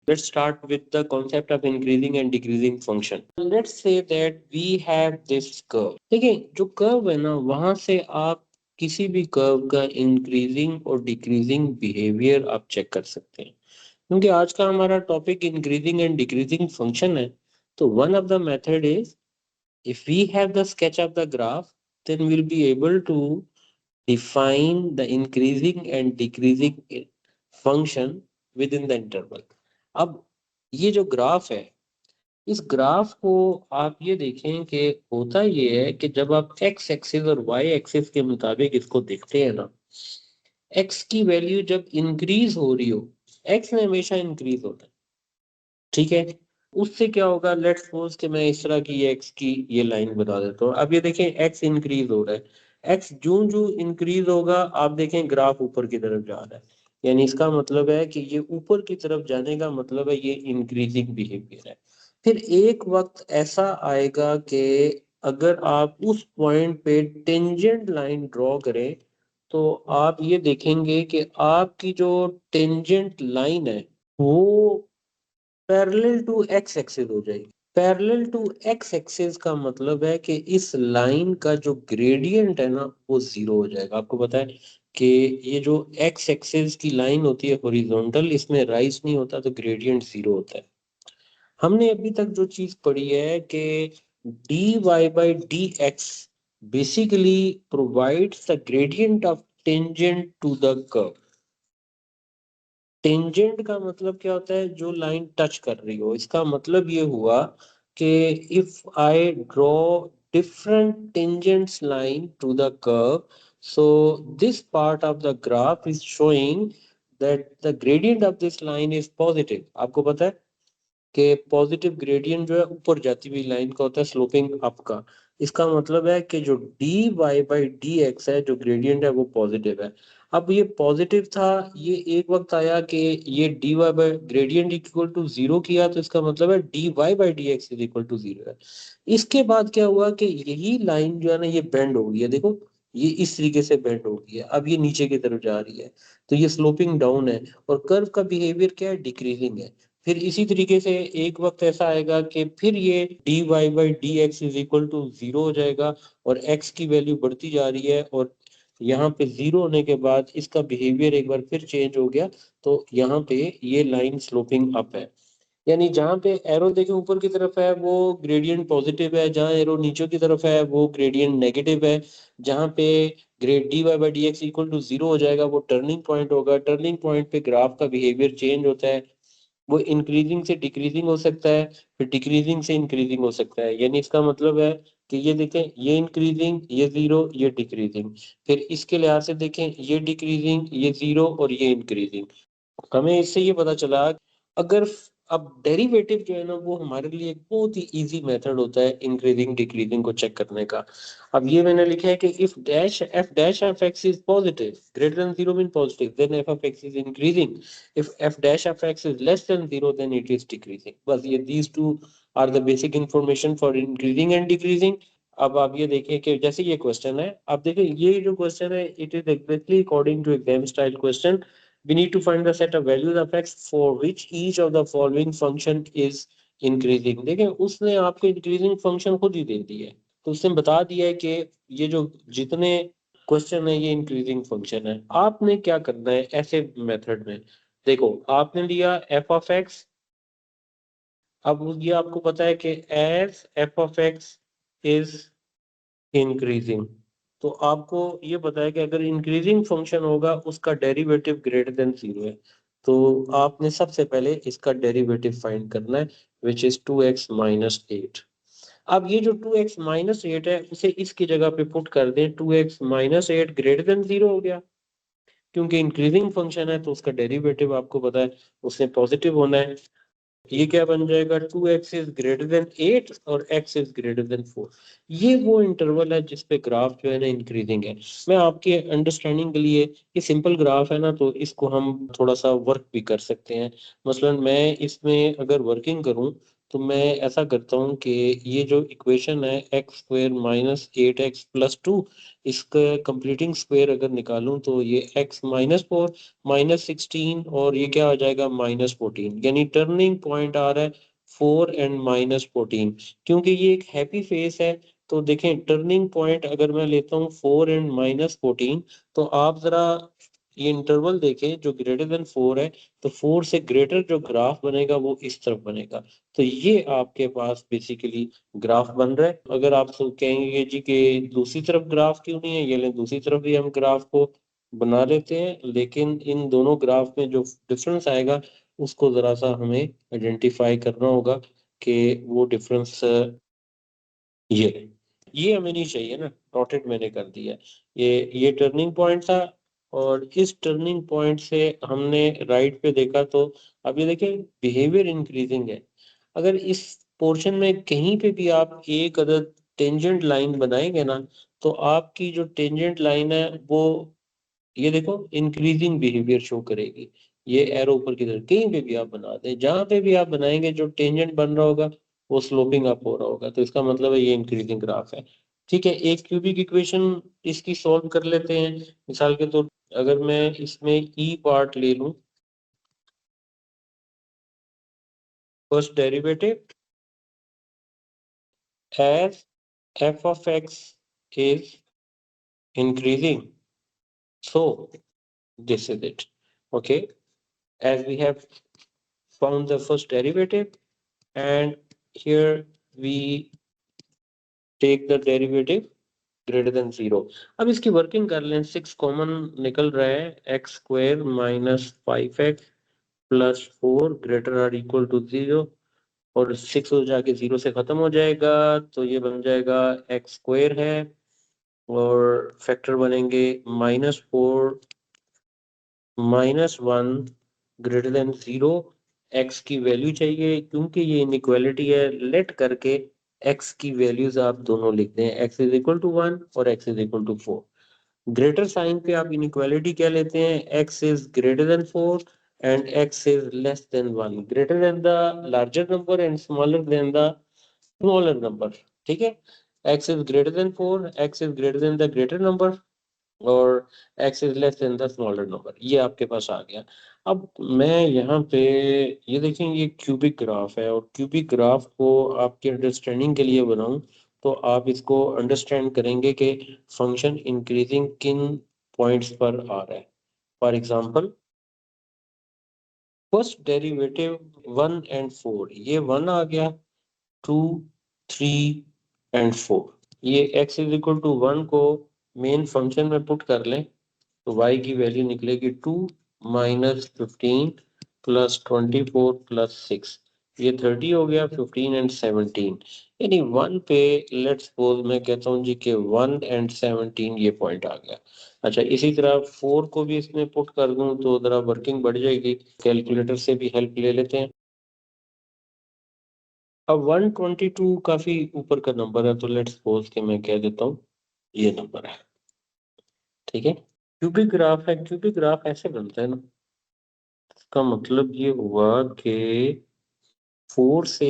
Let's start with the concept of increasing and decreasing function. Let's say that we have this curve. देखिए जो curve है ना वहां से आप किसी भी कर्व का इंक्रीजिंग और डिक्रीजिंग बिहेवियर आप चेक कर सकते हैं, क्योंकि आज का हमारा topic increasing and decreasing function है। तो one of the method is, if we have the sketch of the graph, then we'll be able to define the increasing and decreasing function within the interval. अब ये जो graph है, इस graph को आप ये देखें कि होता ये है कि जब आप x एक्सिस और y एक्सिस के मुताबिक इसको देखते हैं ना, x की वैल्यू जब इंक्रीज हो रही हो, x में हमेशा इंक्रीज होता है, ठीक है। उससे क्या होगा, लेट्स सपोज कि मैं इस तरह की ये x की ये लाइन बता देता हूँ। अब ये देखें x इंक्रीज हो रहा है, x जूं जूं इंक्रीज होगा आप देखें ग्राफ ऊपर की तरफ जा रहा है, यानी इसका मतलब है कि ये ऊपर की तरफ जाने का मतलब है ये इंक्रीजिंग बिहेवियर है। फिर एक वक्त ऐसा आएगा कि अगर आप उस पॉइंट पे टेंजेंट लाइन ड्रॉ करें तो आप ये देखेंगे कि आपकी जो टेंजेंट लाइन है वो पैरेलल टू एक्स एक्सिस हो जाएगी। पैरेलल टू एक्स एक्सिस का मतलब है कि इस लाइन का जो ग्रेडियंट है ना वो जीरो हो जाएगा। आपको पता है कि ये जो एक्स एक्सिस की लाइन होती है हॉरिजॉन्टल, इसमें राइज नहीं होता तो ग्रेडियंट जीरो होता है। हमने अभी तक जो चीज पढ़ी है कि dy by dx basically provides the gradient of tangent to the curve। Tangent का मतलब क्या होता है, जो लाइन टच कर रही हो। इसका मतलब ये हुआ कि if I draw different tangents line to the curve, so this part of the graph is showing that the gradient of this line is positive। आपको पता है कि पॉजिटिव ग्रेडियंट जो है ऊपर जाती हुई लाइन का होता है स्लोपिंग अप का। इसका मतलब है कि जो d y by d x है जो ग्रेडियंट है वो पॉजिटिव है। अब ये पॉजिटिव था, ये एक वक्त आया कि ये d y by gradient equal to zero किया, तो इसका मतलब है d y by d x is equal to zero है। इसके बाद क्या हुआ कि यही लाइन जो है ना ये बेंड हो गई है, देखो ये इस तरीके से बेंड हो गई है, अब ये नीचे की तरफ जा रही है, तो ये स्लोपिंग डाउन है और कर्व का बिहेवियर क्या है, डिक्रीजिंग है। फिर इसी तरीके से एक वक्त ऐसा आएगा कि फिर ये d y by d x is equal to zero हो जाएगा और एक्स की वैल्यू बढ़ती जा रही है और यहाँ पे जीरो होने के बाद इसका बिहेवियर एक बार फिर चेंज हो गया, तो यहाँ पे ये लाइन स्लोपिंग अप है। यानी जहाँ पे एरो देखें ऊपर की तरफ है वो ग्रेडियंट पॉजिटिव है, जहाँ एरो नीचे की तरफ है वो ग्रेडियंट नेगेटिव है। जहाँ पे grade d y by d x equal to zero हो जाएगा वो टर्निंग पॉइंट होगा। टर्निंग पॉइंट पे ग्राफ का बिहेवियर चेंज होता है, वो इंक्रीजिंग से डिक्रीजिंग हो सकता है, फिर डिक्रीजिंग से इंक्रीजिंग हो सकता है। यानी इसका मतलब है कि ये देखें ये इंक्रीजिंग ये जीरो ये डिक्रीजिंग, फिर इसके लिहाज से देखें ये डिक्रीजिंग ये जीरो और ये इंक्रीजिंग। हमें इससे ये पता चला अगर अब डेरिवेटिव जो है ना वो हमारे लिए एक बहुत ही इजी मेथड होता है इंक्रीजिंग डिक्रीजिंग को चेक करने का। अब ये मैंने लिखा है कि if dash of x is positive greater than zero mean positive then f of x is increasing, if f dash of x is less than zero then it is decreasing. बस ये these two are the basic information for increasing and decreasing. अब आप ये देखिए कि जैसे ये question है, आप देखिए ये जो क्वेश्चन है it is exactly according to exam style question. We need to find the set of values of x for which each of the following function is increasing। देखें उसने आपको इंक्रीजिंग फंक्शन खुद ही दे दी है, तो उसने बता दिया है कि ये जो जितने क्वेश्चन है ये इंक्रीजिंग फंक्शन है। आपने क्या करना है ऐसे मेथड में, देखो आपने लिया एफ ऑफ एक्स। अब ये आपको पता है कि as f of x is increasing, तो आपको ये पता है कि अगर इंक्रीजिंग फंक्शन होगा उसका डेरिवेटिव ग्रेटर देन जीरो है, तो आपने सबसे पहले इसका डेरिवेटिव फाइंड करना है which is 2x minus eight. अब ये जो 2x माइनस एट है उसे इसकी जगह पे पुट कर दें, 2x minus eight greater than zero हो गया, क्योंकि इंक्रीजिंग फंक्शन है तो उसका डेरिवेटिव आपको पता है उसने पॉजिटिव होना है। ये क्या बन जाएगा, 2x इज ग्रेटर देन 8 और x इज ग्रेटर देन 4। ये वो इंटरवल है जिसपे ग्राफ जो है ना इंक्रीजिंग है। मैं आपके अंडरस्टैंडिंग के लिए, ये सिंपल ग्राफ है ना तो इसको हम थोड़ा सा वर्क भी कर सकते हैं। मसलन मैं इसमें अगर वर्किंग करूं तो मैं ऐसा करता हूँ कि ये जो इक्वेशन है x square minus 8x plus 2, इसका कंप्लीटिंग स्क्वायर अगर निकालूं तो ये x माइनस 4 माइनस 16 और ये क्या हो जाएगा माइनस 14, यानी टर्निंग पॉइंट आ रहा है 4 एंड माइनस 14, क्योंकि ये एक हैप्पी फेस है। तो देखें टर्निंग पॉइंट अगर मैं लेता हूँ 4 एंड माइनस 14, तो आप जरा ये इंटरवल देखें जो ग्रेटर देन 4 है, तो 4 से ग्रेटर जो ग्राफ बनेगा वो इस तरफ बनेगा। तो ये आपके पास बेसिकली ग्राफ बन रहा है। अगर आप तो कहेंगे जी कि दूसरी तरफ ग्राफ क्यों नहीं है, ये ले दूसरी तरफ भी हम ग्राफ को बना लेते हैं, लेकिन इन दोनों ग्राफ में जो डिफरेंस आएगा उसको जरा सा हमें आइडेंटिफाई करना होगा कि वो डिफरेंस ये हमें नहीं चाहिए ना, डॉटेड मैंने कर दिया। ये टर्निंग पॉइंट था, और इस टर्निंग पॉइंट से हमने राइट पे देखा तो अब ये देखिए बिहेवियर इंक्रीजिंग है। अगर इस पोर्शन में कहीं पे भी आप एक अदर टेंजेंट लाइन बनाएंगे ना, तो आपकी जो टेंजेंट लाइन है वो ये देखो इंक्रीजिंग बिहेवियर शो करेगी। ये एरो ऊपर की तरफ कहीं पे भी आप बना दें, जहां पे भी आप बनाएंगे जो टेंजेंट बन रहा होगा वो स्लोपिंग अप हो रहा होगा, तो इसका मतलब है ये इंक्रीजिंग ग्राफ है। ठीक है, एक क्यूबिक इक्वेशन इसकी सॉल्व कर लेते हैं। मिसाल के तौर अगर मैं इसमें ई पार्ट ले लूं, first derivative as f of x is increasing, so this is it. Okay, as we have found the first derivative, and here we take the derivative greater than 0। अब इसकी वर्किंग कर लें, 6 कॉमन निकल रहा है, x square minus 5x plus 4 greater or equal to 0, और 6 हो जाके 0 से खत्म हो जाएगा, तो ये बन जाएगा एक्स स्क्वायर है, और फैक्टर बनेंगे -4 -1 ग्रेटर देन 0। एक्स की वैल्यू चाहिए क्योंकि ये इनइक्वालिटी है, लेट करके एक्स की वैल्यूज आप दोनों लिख दें, एक्स इज इक्वल टू 1 और x is equal to 4। Greater sign पे आप इनइक्वालिटी क्या लेते हैं, x is greater than 4 and x is less than 1, greater than the larger number and smaller than the smaller number. ठीक है, x is greater than 4, x is greater than the greater number, और x is less than the smaller number, ये आपके पास आ गया। अब मैं यहाँ पे ये देखें ये क्यूबिक ग्राफ है, और क्यूबिक ग्राफ को आपके अंडरस्टैंडिंग के लिए बनाऊं तो आप इसको अंडरस्टैंड करेंगे कि फंक्शन इंक्रीजिंग किन पॉइंट्स पर आ रहा है। For example first derivative 1 and 4, ये 1 आ गया, 2 3 एंड 4, ये x इज इक्वल टू 1 को मेन फंक्शन में पुट कर लें तो y की वैल्यू निकलेगी 2 माइनस 15 प्लस 24 प्लस 6, ये 30 हो गया, 15 एंड 17, यानी 1 पे लेट्स सपोज मैं कहता हूँ जी कि 1 एंड 17 ये पॉइंट आ गया। अच्छा, इसी तरह 4 को भी इसमें पुट कर दूं तो जरा वर्किंग बढ़ जाएगी, कैलकुलेटर से भी हेल्प ले लेते हैं। अब 122 काफी ऊपर का नंबर है, तो लेट्स सपोज कि मैं कह देता हूँ ये नंबर है। ठीक है, क्यूबिक ग्राफ है, क्यूबिक ग्राफ ऐसे बनता है ना, इसका मतलब ये हुआ कि 4 से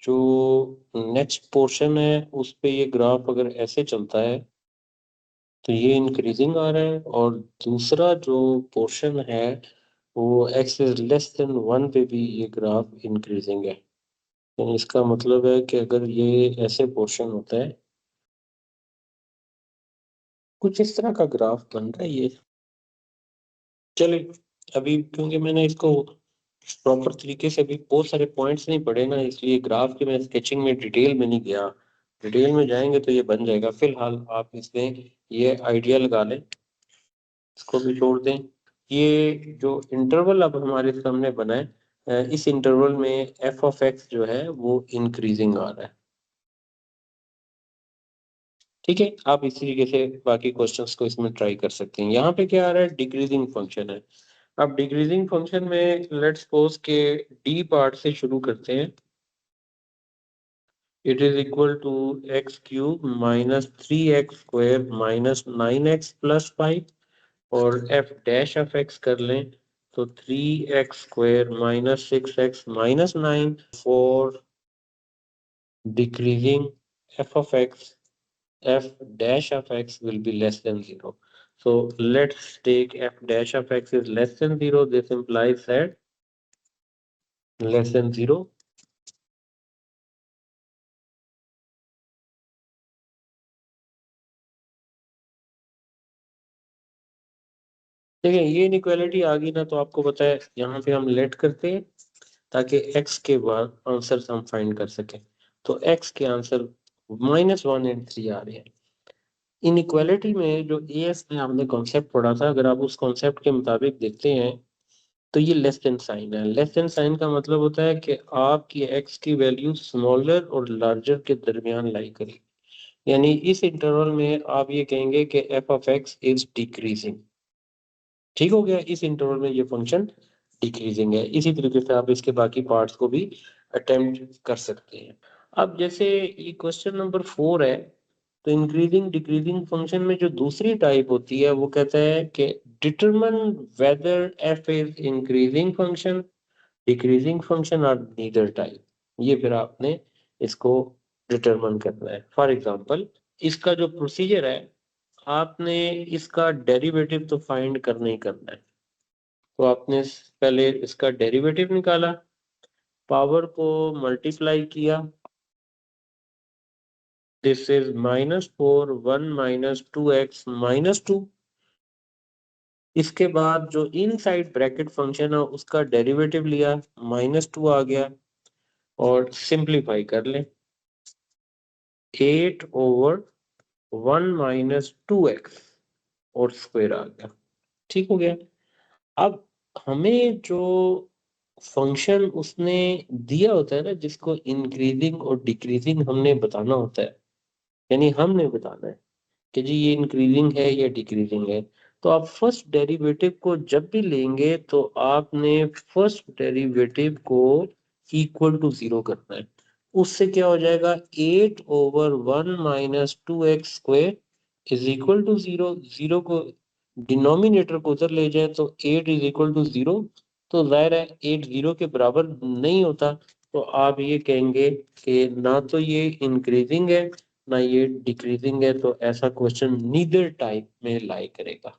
जो नेक्स्ट पोर्शन है उस पे ये ग्राफ अगर ऐसे चलता है तो ये इंक्रीजिंग आ रहा है, और दूसरा जो पोर्शन है वो एक्स इज लेस देन 1 पे भी ये ग्राफ इंक्रीजिंग है। यानी इसका मतलब है कि अगर ये ऐसे पोर्शन होता है, कुछ इस तरह का ग्राफ बन रहा है ये। चलिए, अभी क्योंकि मैंने इसको प्रॉपर तरीके से, अभी बहुत सारे पॉइंट्स नहीं पढ़े ना, इसलिए ग्राफ के मैं स्केचिंग में डिटेल में नहीं गया। डिटेल में जाएंगे तो ये बन जाएगा। फिलहाल आप इसमें ये आइडिया लगा लें, इसको भी छोड़ दें। ये जो इंटरवल अब हमारे सामने बना है, इस इंटरवल में एफ ऑफ एक्स जो है वो इंक्रीजिंग आ रहा है। ठीक है, आप इस तरीके से बाकी क्वेश्चंस को इसमें ट्राई कर सकते हैं। यहाँ पे क्या आ रहा है, डिक्रीजिंग फंक्शन है। अब डिक्रीजिंग फंक्शन में लेट्स सपोज के डी पार्ट से शुरू करते हैं। It is equal to x cube minus 3x square minus 9x plus 5, और एफ डैश ऑफ एक्स कर लें तो 3x square minus 6x minus 9, 4 decreasing f of x, f dash of x will be less than 0. So let's take f dash of x is less than 0. This implies that less than 0. देखिए ये inequality आ गई ना, तो आपको पता है यहाँ पे हम लेट करते हैं ताकि x के बाद आंसर हम फाइंड कर सकें। तो x के आंसर -1 एंड 3 आ रहे हैं। इनइक्वालिटी में जो एस में हमने कॉन्सेप्ट पढ़ा था, अगर आप उस कॉन्सेप्ट के मुताबिक देखते हैं तो ये लेस देन साइन है। लेस देन साइन का मतलब होता है कि आपकी x की वैल्यू स्मॉलर और लार्जर के दरमियान लाई करेगी। यानी इस इंटरवल में आप ये कहेंगे कि f of x is decreasing. ठीक हो गया, इस इंटरवल में ये फंक्शन डिक्रीजिंग है। इसी तरीके से आप इसके बाकी पार्ट्स को भी अटेम्प्ट कर सकते हैं। अब जैसे ये क्वेश्चन नंबर 4 है, तो इंक्रीजिंग डिक्रीजिंग फंक्शन में जो दूसरी टाइप होती है वो कहता है कि determine whether f is increasing function, decreasing function और नीदर टाइप। ये फिर आपने इसको डिटरमिन करना है। फॉर एग्जांपल इसका जो प्रोसीजर है, आपने इसका डेरिवेटिव तो फाइंड करना ही करना है। तो आपने पहले इसका डेरिवेटिव निकाला, पावर को मल्टीप्लाई किया, दिस इज -4 1 -2x -2। इसके बाद जो इनसाइड ब्रैकेट फंक्शन है उसका डेरिवेटिव लिया, -2 आ गया, और सिंप्लीफाई कर लें, 8/1 - 2x और स्क्वायर आ गया। ठीक हो गया। अब हमें जो फंक्शन उसने दिया होता है ना, जिसको इंक्रीजिंग और डिक्रीजिंग हमने बताना होता है, यानी हमने बताना है कि जी ये इंक्रीजिंग है या डिक्रीजिंग है, तो आप फर्स्ट डेरिवेटिव को जब भी लेंगे तो आपने फर्स्ट डेरिवेटिव को इक्वल टू 0 करना है। उससे क्या हो जाएगा, 8/1 - 2x square is equal to 0। 0 को डिनोमिनेटर को उधर ले जाए तो 8 इज इक्वल टू 0। तो जाहिर है 8 0 के बराबर नहीं होता। तो आप ये कहेंगे कि ना तो ये इंक्रीजिंग है ना ये डिक्रीजिंग है, तो ऐसा क्वेश्चन नीदर टाइप में लाई करेगा।